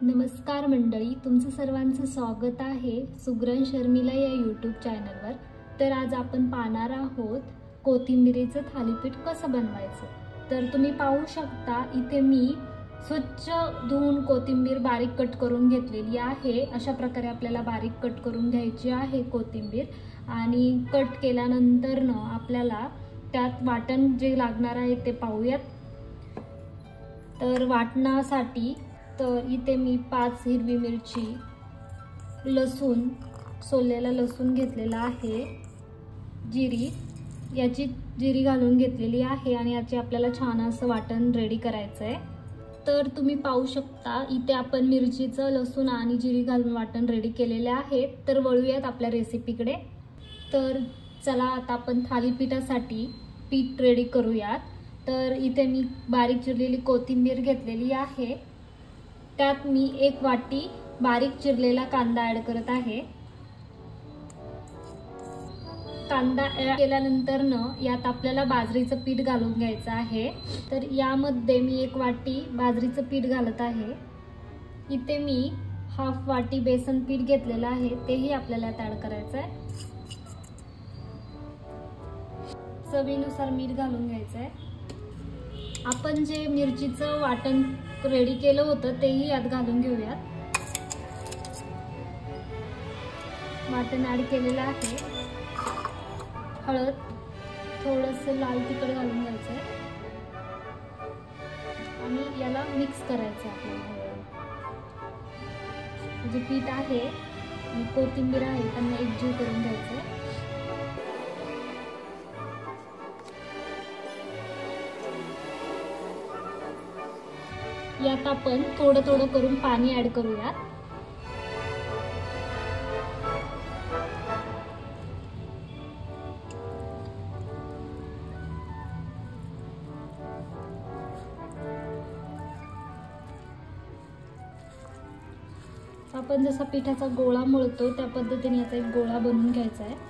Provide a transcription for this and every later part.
नमस्कार मंडळी, तुमचं सर्वांचं स्वागत आहे सुग्रण शर्मिला या यूट्यूब चॅनलवर। तर आज आपण पाहणार आहोत कोथिंबीरीचं थालीपीठ कसं बनवायचं। तर तुम्ही पाहू शकता इथे मी स्वच्छ धुवून कोथिंबीर बारीक कट करून घेतलेली आहे। अशा प्रकारे आपल्याला बारीक कट करून घ्यायची आहे कोथिंबीर। आणि कट केल्यानंतर आपल्याला त्यात वाटण जे लागणार आहे ते पाहूयात। तर वाटणासाठी तर इथे मी 5 हिरवी मिरची, लसूण, सोललेला लसूण घेतलेला आहे, याची जिरी घालून घेतलेली आहे आणि याची आपल्याला छान असं वाटण रेडी करायचं आहे। तर तुम्ही पाहू शकता इथे आपण मिरचीचं, लसूण आणि जिरी घालून वाटण रेडी केलेले आहे। तर वळूयात आपल्या रेसिपीकडे। तर चला आता आपण थालीपीठासाठी पीठ रेडी करूयात। तर इथे मी बारीक चिरलेली कोथिंबीर घेतलेली आहे, त्यात मी 1 वाटी बारीक चिरलेला कांदा ऍड करत आहे। कांदा ऍड केल्यानंतर यात आपल्याला बाजरीचं पीठ घालून घ्यायचं आहे। तर यामध्ये मी 1 वाटी बाजरीचं पीठ घालत आहे। इथे मी 1/2 वाटी बेसन पीठ घेतलेलं आहे, तेही आपल्याला ऍड करायचं आहे। चवीनुसार मीठ घालून घ्यायचं आहे। आपण जे मिरचीचं वाटण रेडी केलं होतं तेही यात घालून घेऊयात। वाटण ऍड केलेलं आहे। हळद, थोडंसं लाल तिखट घालून घ्यायचं आहे आणि याला मिक्स करायचं आहे। आपल्याला जे पीठ आहे आणि कोथिंबीर आहे त्यांना एकजीव करून घ्यायचं आहे। यात आपण थोडं थोडं करून पाणी ऍड करूयात। आपण जसा पिठाचा गोळा मळतो त्या पद्धतीने याचा एक गोळा बनवून घ्यायचा आहे।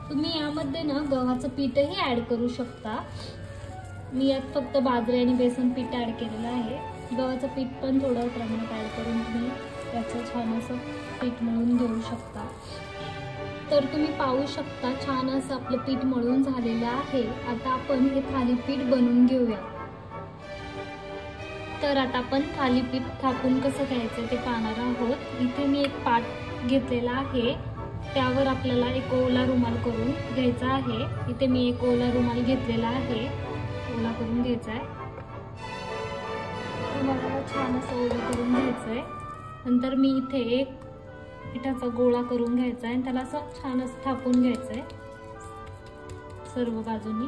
तुम्ही यामध्ये गव्हाचं पीठही ऍड करू शकता। मी यात फक्त बाजरी आणि बेसन पीठ ऍड केलेलं आहे। गव्हाचं पीठ पण थोडं प्रमाणात ऍड करून तुम्ही त्याचं छान असं पीठ मळून घेऊ शकता। तर तुम्ही पाहू शकता छान असं आपलं पीठ मळून झालेलं आहे। आता आपण हे थालीपीठ बनवून घेऊया। तर आता आपण थालीपीठ थापून कसं घ्यायचं ते पाहणार आहोत। इथे मी एक पाट घेतलेला आहे, त्यावर आपल्याला एक ओला रुमाल करून घ्यायचा आहे। इथे मी एक ओला रुमाल घेतलेला आहे, ओला करून घ्यायचा आहे। रुमालाला छान असं ओलं करून घ्यायचं आहे। नंतर मी इथे एक पिठाचा गोळा करून घ्यायचा आहे आणि त्याला असं छान असं थापून घ्यायचं आहे सर्व बाजूनी।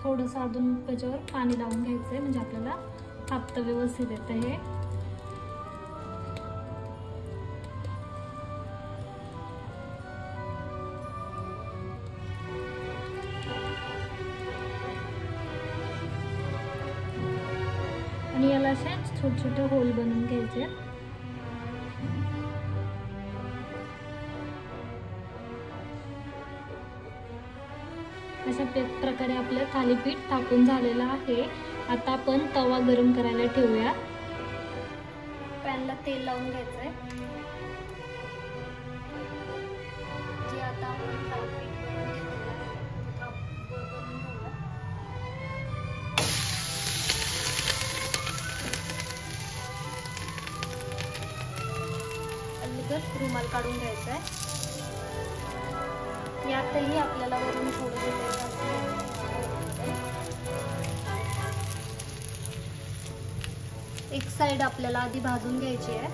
थोडंसं अजून त्याच्यावर पाणी लावून घ्यायचंय म्हणजे आपल्याला थापता व्यवस्थित येतं हे। आणि याला असे छोटे छोटे होल बनवून घ्यायचे। अशा प्रकारे आपलं थालीपीठ थापून झालेलं आहे। आता आपण तवा गरम करायला ठेवूया। पॅनला तेल लावून घ्यायचंय। जे आता आपण थालीपीठ बनवून घेतलेलं आहे ते बनवून घेऊया। अलगद रुमाल काढून घ्यायचा आहे। यातही आपल्याला वरून थोडं एक साइड आपल्याला आधी भाजून घ्यायची आहे।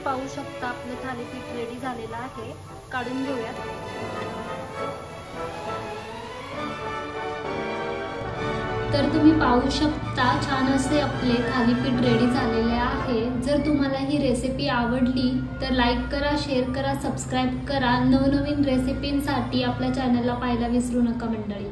पाहू शकता आपलं थालीपीठ रेडी झालेलं आहे. काढून घेऊयात. तर तुम्ही पाहू शकता छान असे आपले थालीपीठ रेडी झालेले आहे. जर तुम्हाला ही रेसिपी आवडली तर लाईक करा, शेअर करा, सबस्क्राईब करा. नवनवीन रेसिपींसाठी आपल्या चॅनलला पाहायला विसरू नका मंडळी.